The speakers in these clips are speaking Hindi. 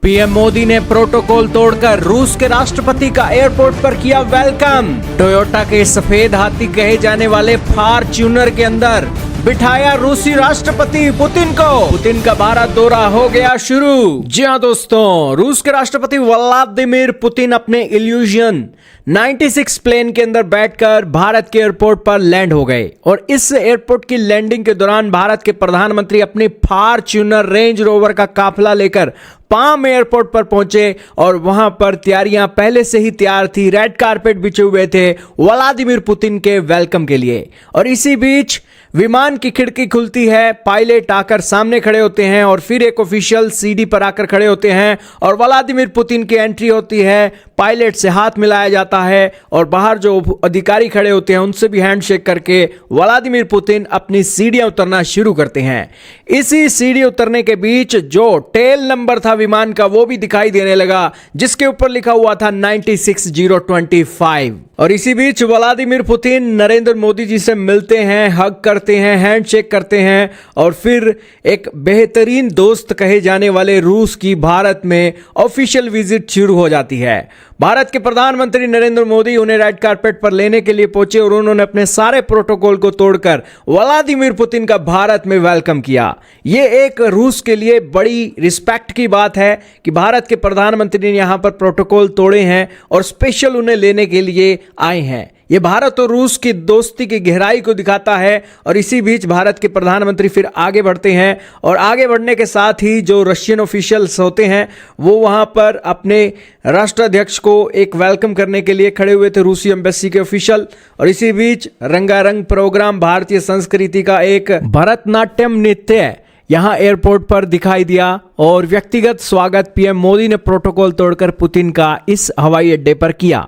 पीएम मोदी ने प्रोटोकॉल तोड़कर रूस के राष्ट्रपति का एयरपोर्ट पर किया वेलकम। टोयोटा के सफेद हाथी कहे जाने वाले फॉर्च्यूनर के अंदर बिठाया रूसी राष्ट्रपति पुतिन को। पुतिन का भारत दौरा हो गया शुरू। जी हाँ दोस्तों, रूस के राष्ट्रपति व्लादिमीर पुतिन अपने इल्यूजन 96 प्लेन के अंदर बैठकर भारत के एयरपोर्ट पर लैंड हो गए और इस एयरपोर्ट की लैंडिंग के दौरान भारत के प्रधानमंत्री अपनी फॉर्च्यूनर रेंज रोवर का काफिला लेकर पाम एयरपोर्ट पर पहुंचे और वहां पर तैयारियां पहले से ही तैयार थी। रेड कारपेट बिछे हुए थे व्लादिमीर पुतिन के वेलकम के लिए। और इसी बीच विमान की खिड़की खुलती है, पायलट आकर सामने खड़े होते हैं और फिर एक ऑफिशियल सीढ़ी पर आकर खड़े होते हैं और व्लादिमीर पुतिन की एंट्री होती है। पायलट से हाथ मिलाया जाता है और बाहर जो अधिकारी खड़े होते हैं उनसे भी हैंडशेक करके व्लादिमीर पुतिन अपनी सीढ़ियां उतरना शुरू करते हैं। इसी सीढ़ी उतरने के बीच जो टेल नंबर था विमान का वो भी दिखाई देने लगा, जिसके ऊपर लिखा हुआ था 96025। और इसी बीच व्लादिमीर पुतिन नरेंद्र मोदी जी से मिलते हैं, हग करते हैं, हैंडशेक करते हैं और फिर एक बेहतरीन दोस्त कहे जाने वाले रूस की भारत में ऑफिशियल विजिट शुरू हो जाती है। भारत के प्रधानमंत्री नरेंद्र मोदी उन्हें रेड कारपेट पर लेने के लिए पहुंचे और उन्होंने अपने सारे प्रोटोकॉल को तोड़कर व्लादिमीर पुतिन का भारत में वेलकम किया। यह एक रूस के लिए बड़ी रिस्पेक्ट की बात है कि भारत के प्रधानमंत्री ने यहां पर प्रोटोकॉल तोड़े हैं और स्पेशल उन्हें लेने के लिए आए हैं। ये भारत और रूस की दोस्ती की गहराई को दिखाता है। और इसी बीच भारत के प्रधानमंत्री फिर आगे बढ़ते हैं और आगे बढ़ने के साथ ही जो रशियन ऑफिशियल्स होते हैं वो वहां पर अपने राष्ट्राध्यक्ष को एक वेलकम करने के लिए खड़े हुए थे, रूसी एम्बेसी के ऑफिशियल। और इसी बीच रंगारंग प्रोग्राम भारतीय संस्कृति का एक भरतनाट्यम नृत्य यहां एयरपोर्ट पर दिखाई दिया और व्यक्तिगत स्वागत पीएम मोदी ने प्रोटोकॉल तोड़कर पुतिन का इस हवाई अड्डे पर किया।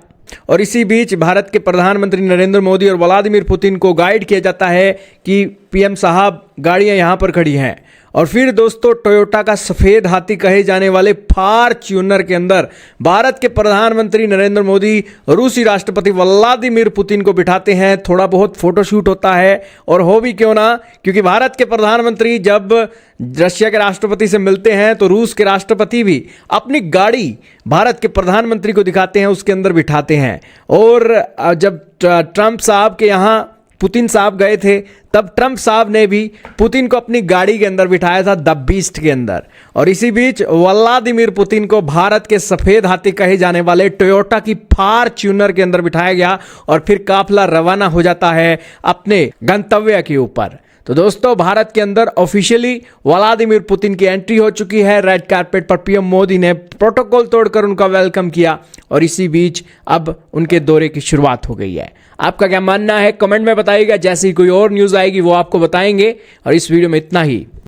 और इसी बीच भारत के प्रधानमंत्री नरेंद्र मोदी और व्लादिमीर पुतिन को गाइड किया जाता है कि पीएम साहब गाड़ियां यहां पर खड़ी हैं। और फिर दोस्तों टोयोटा का सफेद हाथी कहे जाने वाले फॉर्च्यूनर के अंदर भारत के प्रधानमंत्री नरेंद्र मोदी रूसी राष्ट्रपति व्लादिमीर पुतिन को बिठाते हैं। थोड़ा बहुत फोटोशूट होता है और हो भी क्यों ना, क्योंकि भारत के प्रधानमंत्री जब रशिया के राष्ट्रपति से मिलते हैं तो रूस के राष्ट्रपति भी अपनी गाड़ी भारत के प्रधानमंत्री को दिखाते हैं, उसके अंदर बिठाते हैं। और जब ट्रंप साहब के यहाँ पुतिन साहब गए थे तब ट्रंप साहब ने भी पुतिन को अपनी गाड़ी के अंदर बिठाया था, द बीस्ट के अंदर। और इसी बीच व्लादिमीर पुतिन को भारत के सफेद हाथी कहे जाने वाले टोयोटा की फॉर्च्यूनर के अंदर बिठाया गया और फिर काफिला रवाना हो जाता है अपने गंतव्य के ऊपर। तो दोस्तों भारत के अंदर ऑफिशियली व्लादिमीर पुतिन की एंट्री हो चुकी है। रेड कारपेट पर पीएम मोदी ने प्रोटोकॉल तोड़कर उनका वेलकम किया और इसी बीच अब उनके दौरे की शुरुआत हो गई है। आपका क्या मानना है कमेंट में बताइएगा। जैसे ही कोई और न्यूज़ आएगी वो आपको बताएंगे। और इस वीडियो में इतना ही।